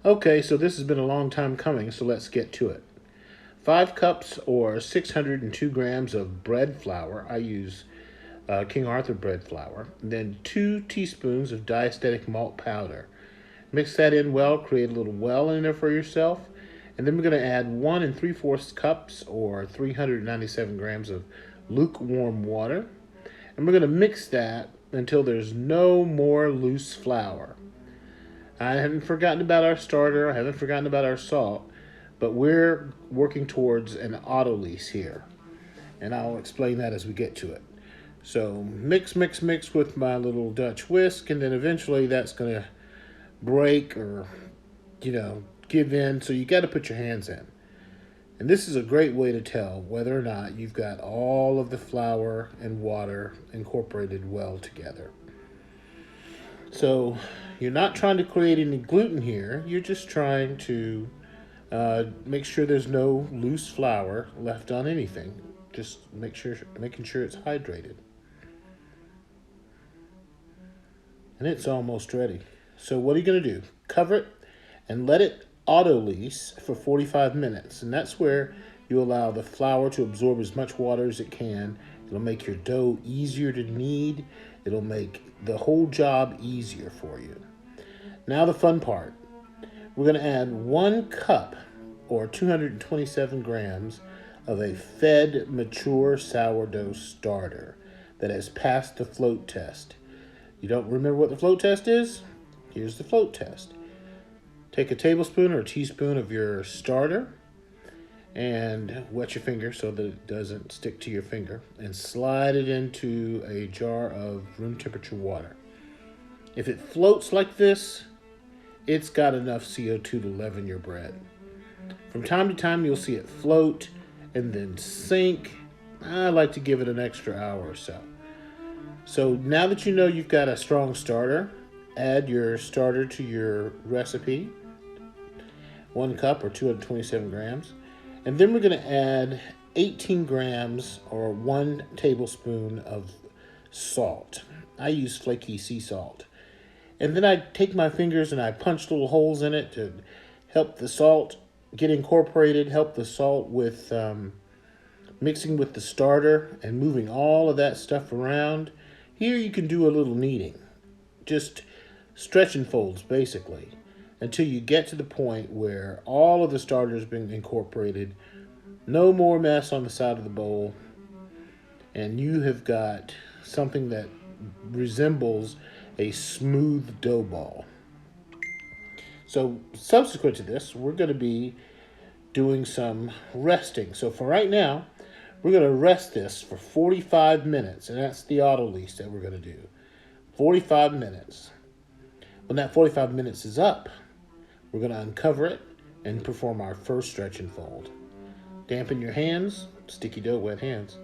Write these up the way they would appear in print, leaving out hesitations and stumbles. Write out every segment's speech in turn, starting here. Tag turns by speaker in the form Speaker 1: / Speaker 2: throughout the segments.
Speaker 1: Okay, so this has been a long time coming, so let's get to it. 5 cups or 602 grams of bread flour. I use King Arthur bread flour. Then 2 teaspoons of diastatic malt powder. Mix that in well, create a little well in there for yourself. And then we're going to add 1 3/4 cups or 397 grams of lukewarm water. And we're going to mix that until there's no more loose flour. I haven't forgotten about our starter. I haven't forgotten about our salt, but we're working towards an auto lease here, and I'll explain that as we get to it. So mix, mix, mix with my little Dutch whisk, and then eventually that's going to break or, give in. So you got to put your hands in. And this is a great way to tell whether or not you've got all of the flour and water incorporated well together. So you're not trying to create any gluten here. You're just trying to make sure there's no loose flour left on anything. Just making sure it's hydrated. And it's almost ready. So what are you going to do? Cover it and let it auto-lease for 45 minutes. And that's where you allow the flour to absorb as much water as it can. It'll make your dough easier to knead. It'll make the whole job easier for you. Now the fun part. We're going to add 1 cup or 227 grams of a fed mature sourdough starter that has passed the float test. You don't remember what the float test is? Here's the float test. Take a tablespoon or a teaspoon of your starter and wet your finger so that it doesn't stick to your finger, and slide it into a jar of room temperature water. If it floats like this, it's got enough CO2 to leaven your bread. From time to time, you'll see it float and then sink. I like to give it an extra hour or so. So now that you know you've got a strong starter, add your starter to your recipe, 1 cup or 227 grams. And then we're going to add 18 grams or 1 tablespoon of salt. I use flaky sea salt. And then I take my fingers and I punch little holes in it to help the salt get incorporated, help the salt with mixing with the starter and moving all of that stuff around. Here you can do a little kneading, just stretch and folds basically, until you get to the point where all of the starter has been incorporated, no more mess on the side of the bowl, and you have got something that resembles a smooth dough ball. So subsequent to this, we're going to be doing some resting. So for right now, we're going to rest this for 45 minutes, and that's the auto lease that we're going to do. 45 minutes. When that 45 minutes is up, we're going to uncover it and perform our first stretch and fold. Dampen your hands, sticky dough, wet hands,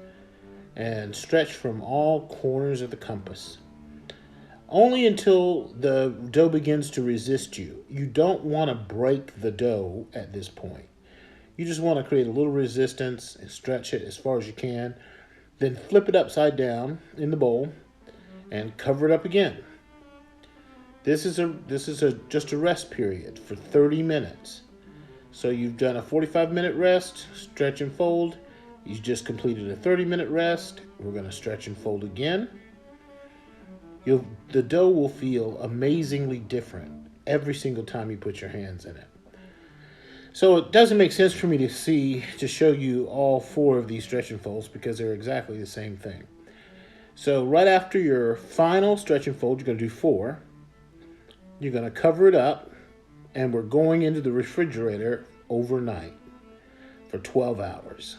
Speaker 1: and stretch from all corners of the compass. Only until the dough begins to resist you. You don't want to break the dough at this point. You just want to create a little resistance and stretch it as far as you can. Then flip it upside down in the bowl and cover it up again. This is just a rest period for 30 minutes. So you've done a 45-minute rest, stretch and fold. You just completed a 30-minute rest. We're going to stretch and fold again. The dough will feel amazingly different every single time you put your hands in it. So it doesn't make sense for me to show you all 4 of these stretch and folds because they're exactly the same thing. So right after your final stretch and fold, you're going to do 4. You're going to cover it up, and we're going into the refrigerator overnight for 12 hours.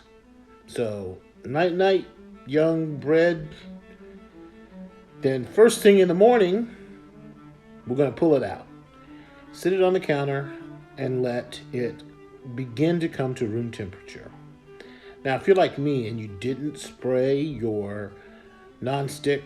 Speaker 1: So night, young bread. Then first thing in the morning, we're going to pull it out. Sit it on the counter and let it begin to come to room temperature. Now, if you're like me and you didn't spray your nonstick,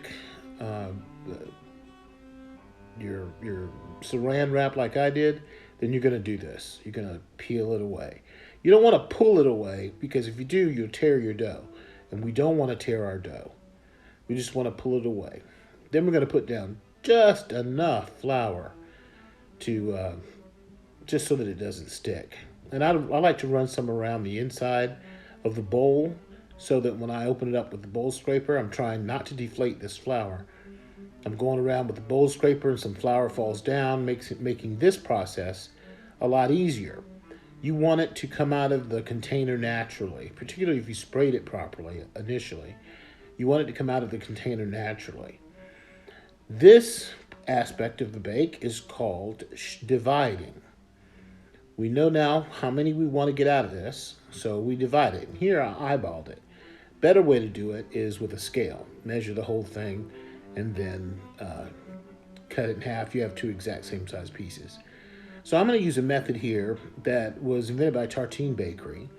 Speaker 1: your saran wrap like I did, then you're going to do this. You're going to peel it away. You don't want to pull it away because if you do, you'll tear your dough. And we don't want to tear our dough. We just want to pull it away. Then we're going to put down just enough flour to just so that it doesn't stick. And I like to run some around the inside of the bowl so that when I open it up with the bowl scraper, I'm trying not to deflate this flour. I'm going around with the bowl scraper and some flour falls down, making this process a lot easier. You want it to come out of the container naturally, particularly if you sprayed it properly initially. You want it to come out of the container naturally. This aspect of the bake is called dividing. We know now how many we want to get out of this, so we divide it. And here I eyeballed it. Better way to do it is with a scale. Measure the whole thing and then cut it in half. You have two exact same size pieces. So I'm going to use a method here that was invented by Tartine Bakery.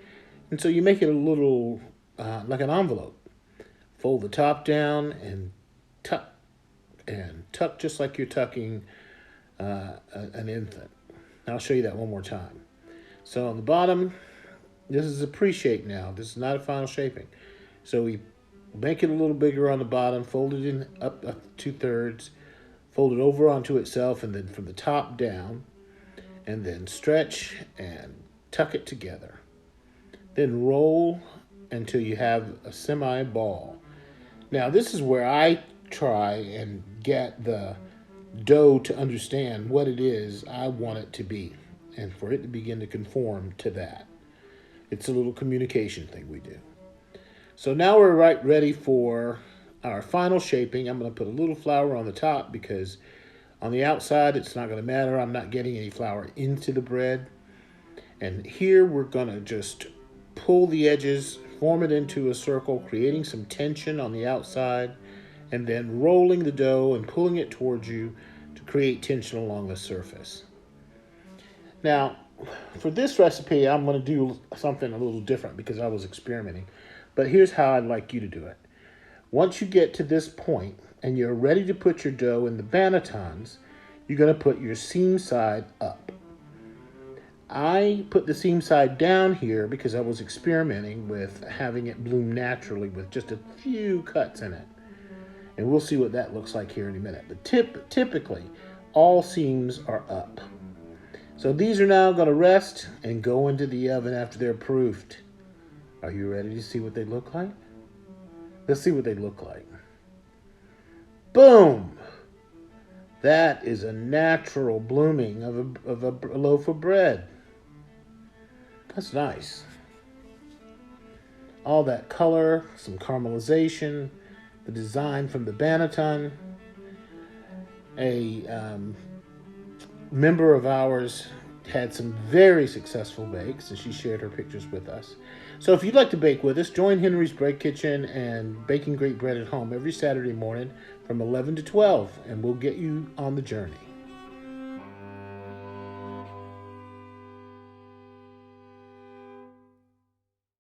Speaker 1: And so you make it a little like an envelope. Fold the top down and tuck just like you're tucking an infant. I'll show you that one more time. So on the bottom, this is a pre-shape now. This is not a final shaping. So we make it a little bigger on the bottom, fold it in up 2/3, fold it over onto itself, and then from the top down, and then stretch and tuck it together. Then roll until you have a semi-ball. Now this is where I try and get the dough to understand what it is I want it to be and for it to begin to conform to that. It's a little communication thing we do. So now we're right ready for our final shaping. I'm going to put a little flour on the top because on the outside it's not going to matter. I'm not getting any flour into the bread. And here we're going to just pull the edges, form it into a circle, creating some tension on the outside, and then rolling the dough and pulling it towards you to create tension along the surface. Now, for this recipe, I'm going to do something a little different because I was experimenting. But here's how I'd like you to do it. Once you get to this point and you're ready to put your dough in the bannetons, you're going to put your seam side up. I put the seam side down here because I was experimenting with having it bloom naturally with just a few cuts in it. And we'll see what that looks like here in a minute. But typically, all seams are up. So these are now going to rest and go into the oven after they're proofed. Are you ready to see what they look like? Let's see what they look like. Boom! That is a natural blooming of a loaf of bread. That's nice. All that color, some caramelization, the design from the banneton. A member of ours had some very successful bakes, and she shared her pictures with us. So if you'd like to bake with us, join Henry's Bread Kitchen and Baking Great Bread at Home every Saturday morning from 11 to 12, and we'll get you on the journey.